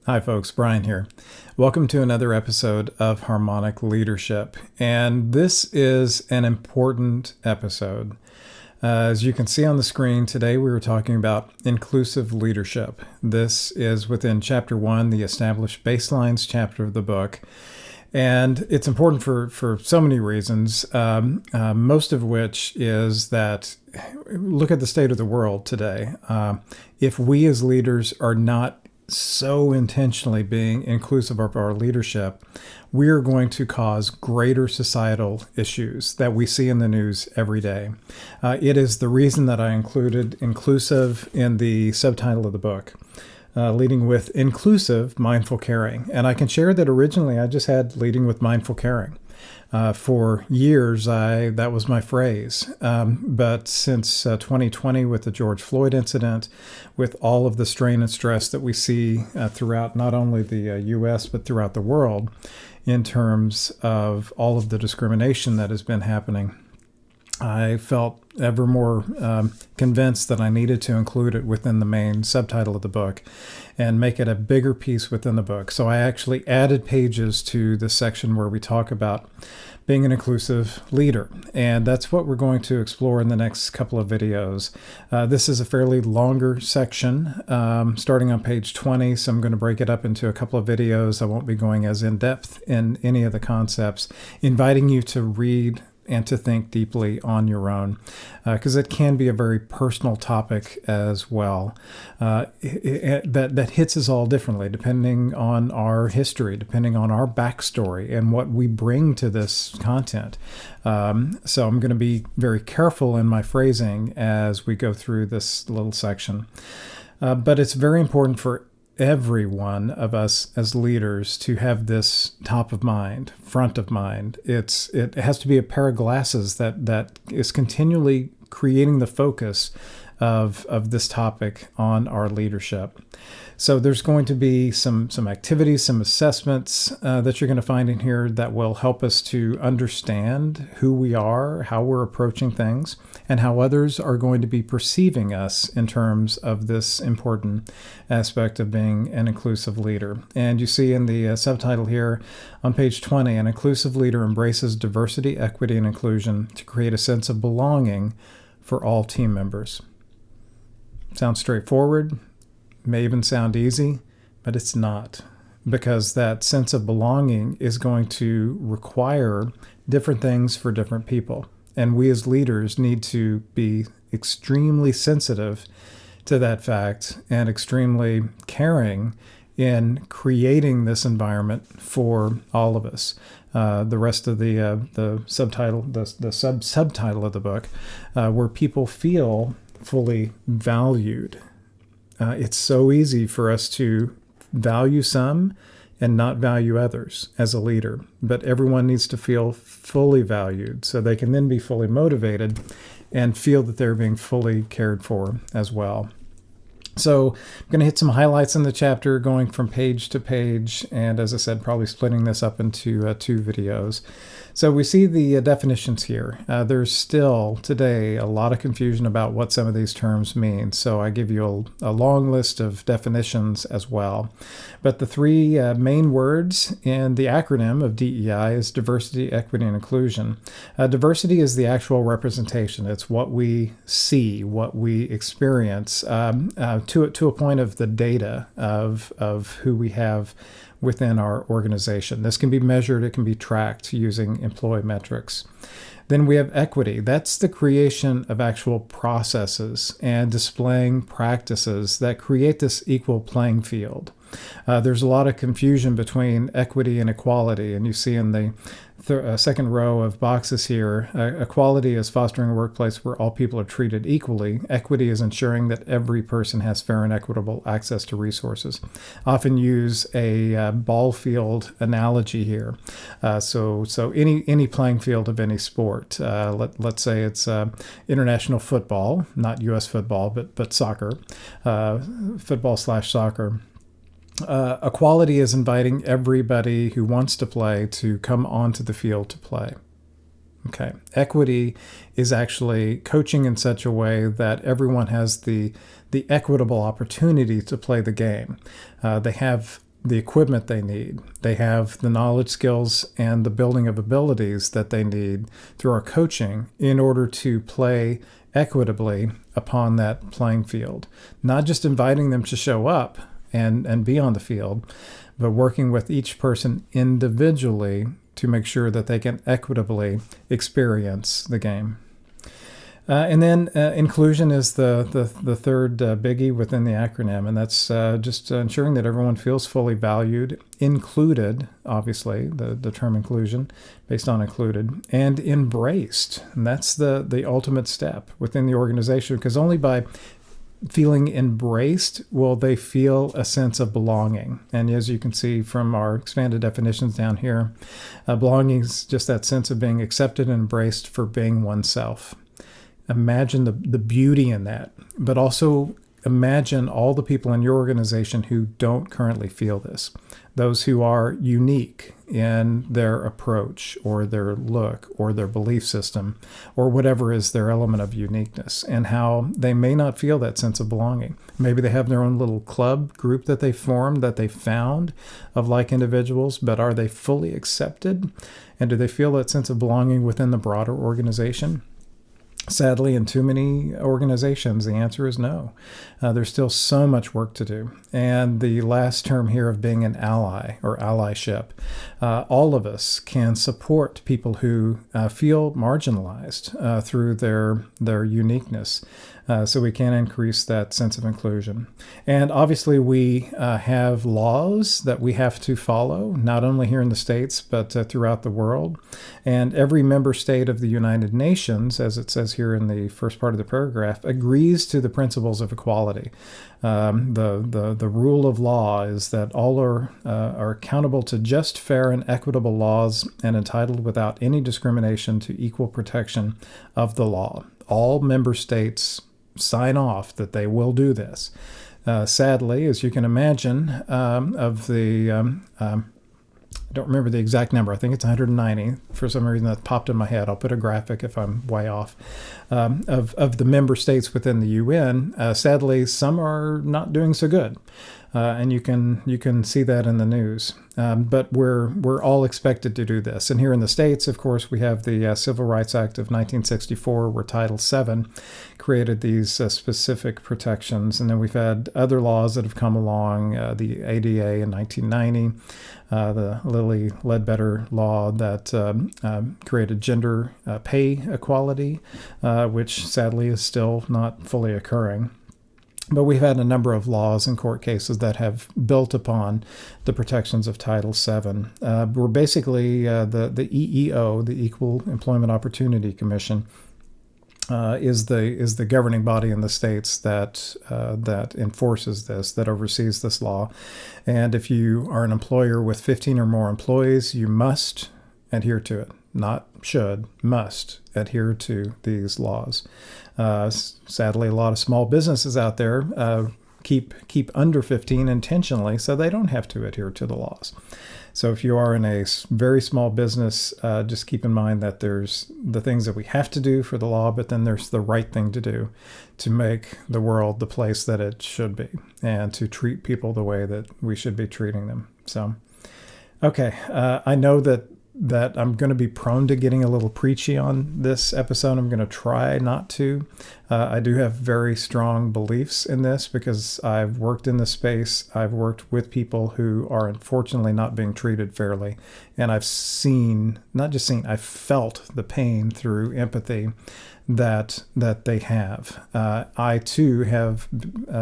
Hi folks, Brian here. Welcome to another episode of Harmonic Leadership. And this is an important episode. As you can see on the screen today, we were talking about inclusive leadership. This is within Chapter 1, the Established Baselines chapter of the book. And it's important for so many reasons, most of which is that look at the state of the world today. If we as leaders are not so intentionally being inclusive of our leadership, we're going to cause greater societal issues that we see in the news every day. It is the reason that I included inclusive in the subtitle of the book, leading with inclusive mindful caring. And I can share that originally I just had leading with mindful caring. For years, that was my phrase. But since 2020, with the George Floyd incident, with all of the strain and stress that we see throughout not only the U.S., but throughout the world, in terms of all of the discrimination that has been happening, I felt ever more convinced that I needed to include it within the main subtitle of the book and make it a bigger piece within the book. So I actually added pages to the section where we talk about being an inclusive leader. And that's what we're going to explore in the next couple of videos. This is a fairly longer section, starting on page 20. So I'm going to break it up into a couple of videos. I won't be going as in depth in any of the concepts, inviting you to read and to think deeply on your own, because it can be a very personal topic as well. That hits us all differently, depending on our history, depending on our backstory, and what we bring to this content. So I'm going to be very careful in my phrasing as we go through this little section. But it's very important for every one of us as leaders to have this top of mind, front of mind. It has to be a pair of glasses that is continually creating the focus of this topic on our leadership. So there's going to be some activities, some assessments that you're going to find in here that will help us to understand who we are, how we're approaching things, and how others are going to be perceiving us in terms of this important aspect of being an inclusive leader. And you see in the subtitle here on page 20, an inclusive leader embraces diversity, equity, and inclusion to create a sense of belonging for all team members. Sounds straightforward, may even sound easy, but it's not, because that sense of belonging is going to require different things for different people. And we as leaders need to be extremely sensitive to that fact and extremely caring in creating this environment for all of us. The rest of the subtitle, the subtitle of the book, where people feel fully valued. It's so easy for us to value some and not value others as a leader, but everyone needs to feel fully valued so they can then be fully motivated and feel that they're being fully cared for as well. So I'm going to hit some highlights in the chapter, going from page to page, and as I said, probably splitting this up into two videos. So we see the definitions here. There's still today a lot of confusion about what some of these terms mean. So I give you a long list of definitions as well. But the three main words in the acronym of DEI is diversity, equity, and inclusion. Diversity is the actual representation. It's what we see, what we experience, to a point of the data of who we have within our organization. This can be measured, it can be tracked using employee metrics. Then we have equity. That's the creation of actual processes and displaying practices that create this equal playing field. There's a lot of confusion between equity and equality, and you see in the second row of boxes here, equality is fostering a workplace where all people are treated equally. Equity is ensuring that every person has fair and equitable access to resources. Often use a ball field analogy here. So any playing field of any sport. Let's say it's international football, not U.S. football, but soccer, football/soccer. Equality is inviting everybody who wants to play to come onto the field to play. Okay. Equity is actually coaching in such a way that everyone has the equitable opportunity to play the game. They have the equipment they need. They have the knowledge, skills, and the building of abilities that they need through our coaching in order to play equitably upon that playing field. Not just inviting them to show up and be on the field, but working with each person individually to make sure that they can equitably experience the game. And then inclusion is the third biggie within the acronym, and that's just ensuring that everyone feels fully valued, included, obviously, the term inclusion, based on included, and embraced. And that's the ultimate step within the organization, because only by feeling embraced will they feel a sense of belonging. And as you can see from our expanded definitions down here, belonging is just that sense of being accepted and embraced for being oneself. Imagine the beauty in that, but also imagine all the people in your organization who don't currently feel this. Those who are unique in their approach or their look or their belief system or whatever is their element of uniqueness, and how they may not feel that sense of belonging. Maybe they have their own little club group that they formed, that they found of like individuals, but are they fully accepted? And do they feel that sense of belonging within the broader organization? Sadly, in too many organizations, the answer is no. There's still so much work to do. And the last term here of being an ally or allyship, all of us can support people who feel marginalized through their uniqueness. So we can increase that sense of inclusion. And obviously we have laws that we have to follow, not only here in the States, but throughout the world. And every member state of the United Nations, as it says here in the first part of the paragraph, agrees to the principles of equality. The rule of law is that all are accountable to just, fair, and equitable laws and entitled without any discrimination to equal protection of the law. All member states sign off that they will do this. Sadly, as you can imagine, of the I don't remember the exact number. I think it's 190. For some reason that popped in my head. I'll put a graphic if I'm way off. Of the member states within the UN, sadly, some are not doing so good. And you can see that in the news. But we're all expected to do this. And here in the States, of course, we have the Civil Rights Act of 1964, where Title VII created these specific protections. And then we've had other laws that have come along, the ADA in 1990, the Lilly Ledbetter law that created gender pay equality, which sadly is still not fully occurring. But we've had a number of laws and court cases that have built upon the protections of Title VII. We're basically the EEO, the Equal Employment Opportunity Commission, is the governing body in the states that enforces this, that oversees this law. And if you are an employer with 15 or more employees, you must adhere to it. Not should, must adhere to these laws. Sadly, a lot of small businesses out there keep under 15 intentionally, so they don't have to adhere to the laws. So if you are in a very small business, just keep in mind that there's the things that we have to do for the law, but then there's the right thing to do to make the world the place that it should be and to treat people the way that we should be treating them. So, okay, I know that I'm going to be prone to getting a little preachy on this episode. I'm going to try not to. I do have very strong beliefs in this because I've worked in this space. I've worked with people who are unfortunately not being treated fairly. And I've I've felt the pain through empathy that they have. I too have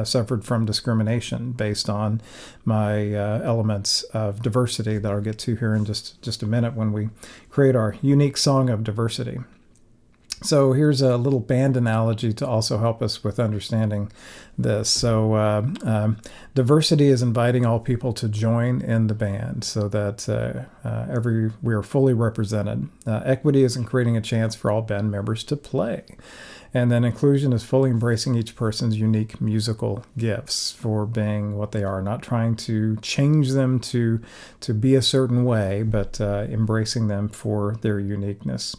suffered from discrimination based on my elements of diversity that I'll get to here in just a minute when we create our unique song of diversity. So here's a little band analogy to also help us with understanding this. So diversity is inviting all people to join in the band so that we are fully represented. Equity is in creating a chance for all band members to play. And then inclusion is fully embracing each person's unique musical gifts for being what they are, not trying to change them to be a certain way, but embracing them for their uniqueness.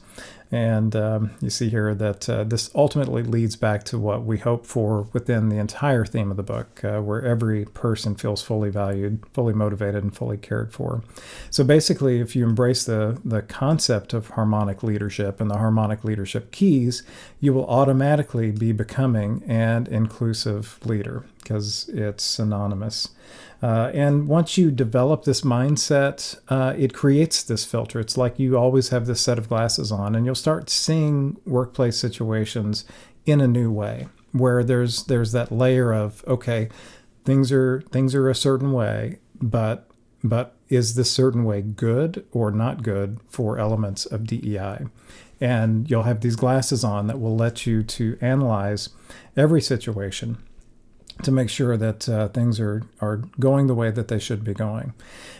And you see here that this ultimately leads back to what we hope for within the entire theme of the book, where every person feels fully valued, fully motivated, and fully cared for. So basically, if you embrace the concept of harmonic leadership and the harmonic leadership keys, you will automatically be becoming an inclusive leader because it's synonymous. And once you develop this mindset, it creates this filter. It's like you always have this set of glasses on, and you'll start seeing workplace situations in a new way, where there's that layer of, okay, things are a certain way, but is this certain way good or not good for elements of DEI? And you'll have these glasses on that will let you to analyze every situation to make sure that things are going the way that they should be going.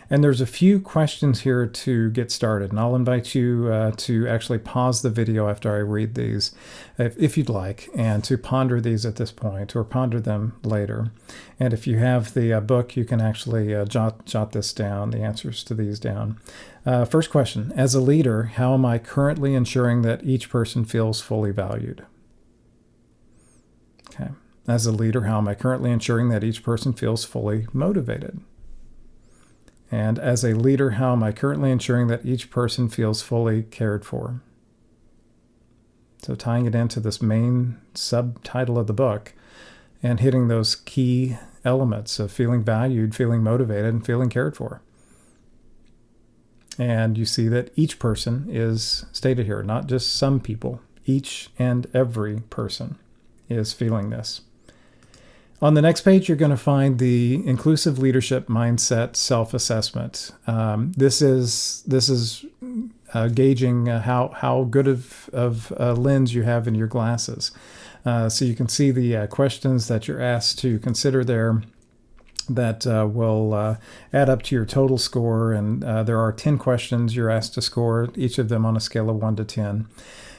And there's a few questions here to get started, and I'll invite you to actually pause the video after I read these, if you'd like, and to ponder these at this point or ponder them later. And if you have the book, you can actually jot this down, the answers to these down. First question, as a leader, how am I currently ensuring that each person feels fully valued? Okay. As a leader, how am I currently ensuring that each person feels fully motivated? And as a leader, how am I currently ensuring that each person feels fully cared for? So tying it into this main subtitle of the book and hitting those key elements of feeling valued, feeling motivated, and feeling cared for. And you see that each person is stated here, not just some people. Each and every person is feeling this. On the next page, you're going to find the inclusive leadership mindset self-assessment. This is gauging how good of a lens you have in your glasses. So you can see the questions that you're asked to consider there that will add up to your total score. And there are 10 questions you're asked to score, each of them on a scale of 1 to 10.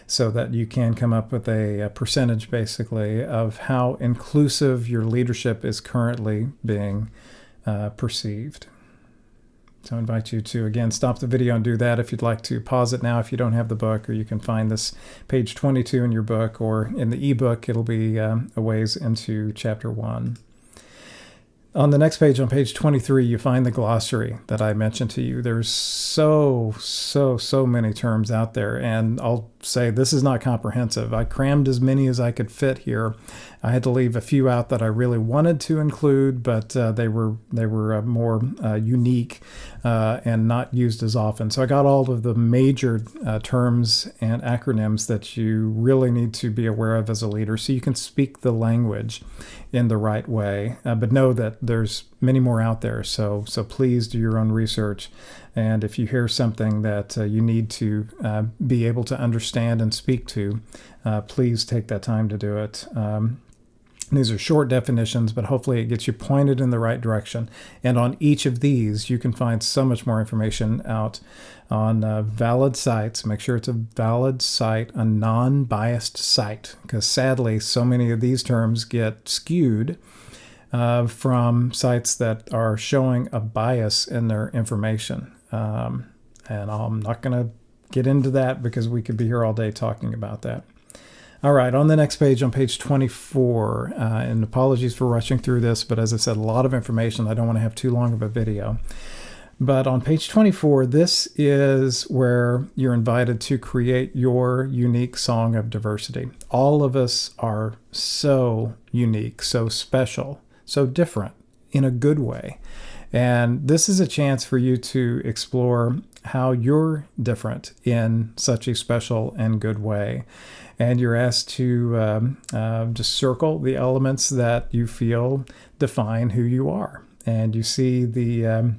So that you can come up with a percentage, basically, of how inclusive your leadership is currently being perceived. So I invite you to, again, stop the video and do that if you'd like to. Pause it now if you don't have the book, or you can find this page 22 in your book, or in the ebook, it'll be a ways into chapter 1. On the next page, on page 23, you find the glossary that I mentioned to you. There's so many terms out there, and I'll say this is not comprehensive. I crammed as many as I could fit here. I had to leave a few out that I really wanted to include, but they were more unique and not used as often. So I got all of the major terms and acronyms that you really need to be aware of as a leader, so you can speak the language in the right way. But know that there's many more out there. So please do your own research. And if you hear something that you need to be able to understand and speak to, please take that time to do it. These are short definitions, but hopefully it gets you pointed in the right direction. And on each of these, you can find so much more information out on valid sites. Make sure it's a valid site, a non-biased site, because sadly, so many of these terms get skewed from sites that are showing a bias in their information. And I'm not going to get into that because we could be here all day talking about that. All right, on the next page, on page 24, and apologies for rushing through this, but as I said, a lot of information. I don't want to have too long of a video. But on page 24, this is where you're invited to create your unique song of diversity. All of us are so unique, so special, so different in a good way. And this is a chance for you to explore how you're different in such a special and good way. And you're asked to just circle the elements that you feel define who you are. And you see the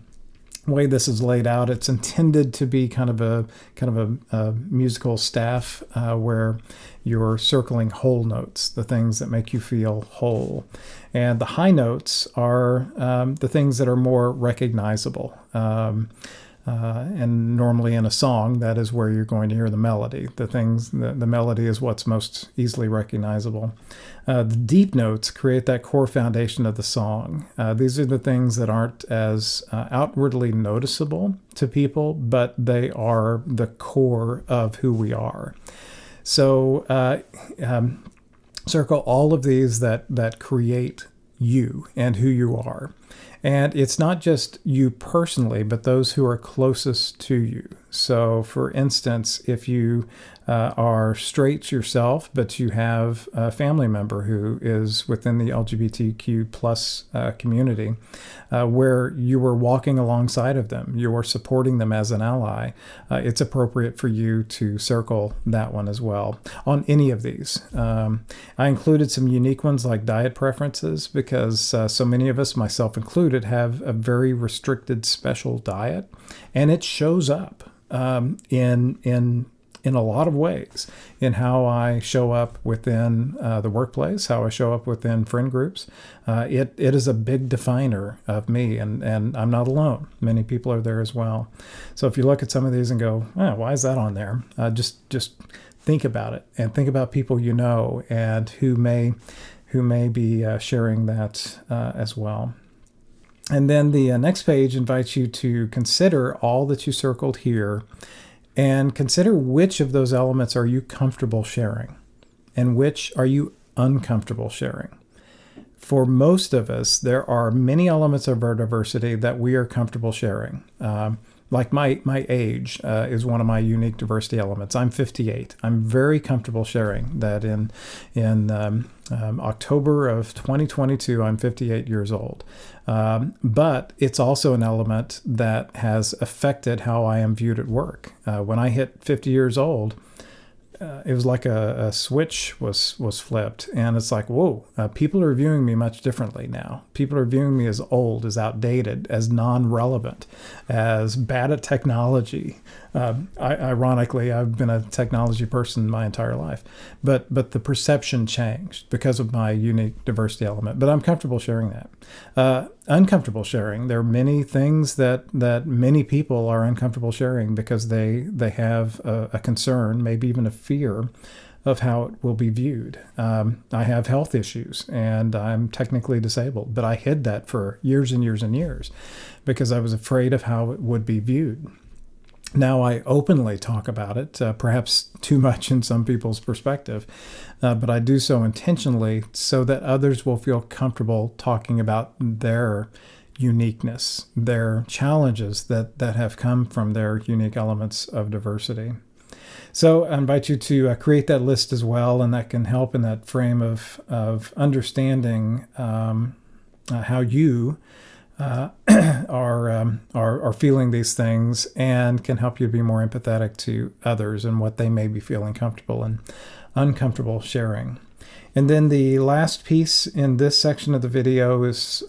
way this is laid out. It's intended to be kind of a musical staff where you're circling whole notes, the things that make you feel whole. And the high notes are the things that are more recognizable. And normally in a song, that is where you're going to hear the melody. The melody is what's most easily recognizable. The deep notes create that core foundation of the song. These are the things that aren't as outwardly noticeable to people, but they are the core of who we are. So circle all of these that create you and who you are. And it's not just you personally, but those who are closest to you. So, for instance, if you are straight yourself, but you have a family member who is within the LGBTQ plus community, where you were walking alongside of them, you are supporting them as an ally, it's appropriate for you to circle that one as well on any of these. I included some unique ones like diet preferences because so many of us, myself included, have a very restricted special diet, and it shows up in a lot of ways in how I show up within the workplace, how I show up within friend groups. It is a big definer of me, and I'm not alone. Many people are there as well. So if you look at some of these and go, why is that on there? Just think about it, and think about people you know and who may be sharing that as well. And then the next page invites you to consider all that you circled here and consider which of those elements are you comfortable sharing and which are you uncomfortable sharing. For most of us, there are many elements of our diversity that we are comfortable sharing. Like my age is one of my unique diversity elements. I'm 58. I'm very comfortable sharing that in October of 2022, I'm 58 years old. But it's also an element that has affected how I am viewed at work. When I hit 50 years old, it was like a switch was flipped, and it's like, whoa, people are viewing me much differently now. People are viewing me as old, as outdated, as non-relevant, as bad at technology. Ironically, I've been a technology person my entire life, but the perception changed because of my unique diversity element. But I'm comfortable sharing that. Uncomfortable sharing. There are many things that many people are uncomfortable sharing because they have a concern, maybe even a fear of how it will be viewed. I have health issues and I'm technically disabled, but I hid that for years and years and years because I was afraid of how it would be viewed. Now I openly talk about it, perhaps too much in some people's perspective, but I do so intentionally so that others will feel comfortable talking about their uniqueness, their challenges that have come from their unique elements of diversity. So I invite you to create that list as well, and that can help in that frame of understanding how you are feeling these things, and can help you to be more empathetic to others and what they may be feeling comfortable and uncomfortable sharing. And then the last piece in this section of the video is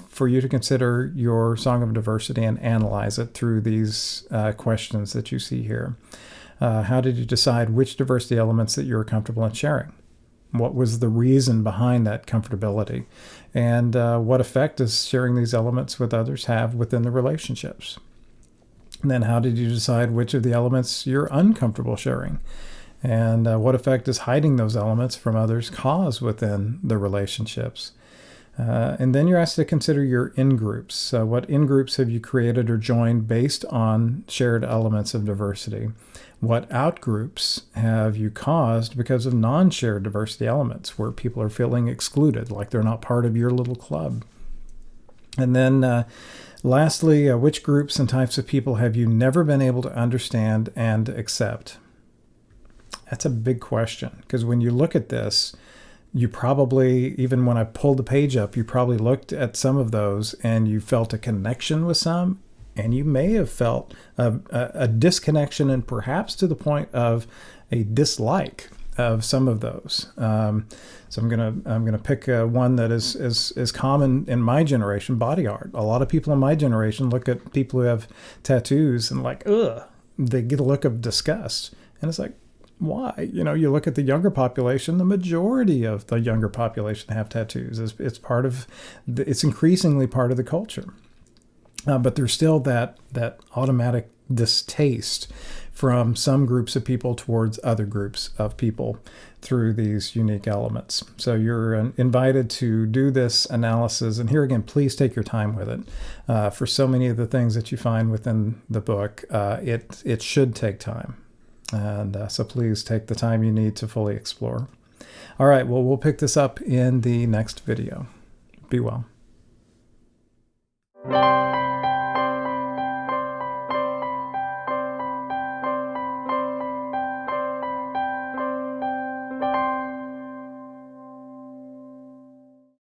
for you to consider your song of diversity and analyze it through these questions that you see here. How did you decide which diversity elements that you're comfortable in sharing? What was the reason behind that comfortability? And what effect does sharing these elements with others have within the relationships? And then how did you decide which of the elements you're uncomfortable sharing? And what effect does hiding those elements from others cause within the relationships? And then you're asked to consider your in-groups. So what in-groups have you created or joined based on shared elements of diversity? What out-groups have you caused because of non-shared diversity elements, where people are feeling excluded, like they're not part of your little club? And then lastly, which groups and types of people have you never been able to understand and accept? That's a big question, because when you look at this, you probably, even when I pulled the page up, you probably looked at some of those and you felt a connection with some, and you may have felt a disconnection, and perhaps to the point of a dislike of some of those. So I'm gonna pick one that is common in my generation: body art. A lot of people in my generation look at people who have tattoos and like, ugh, they get a look of disgust, and it's like, why? You look at the younger population, the majority of the younger population have tattoos. It's increasingly part of the culture. But there's still that automatic distaste from some groups of people towards other groups of people through these unique elements. So you're invited to do this analysis. And here again, please take your time with it. For so many of the things that you find within the book, it should take time. And so please take the time you need to fully explore. All right, well, we'll pick this up in the next video. Be well.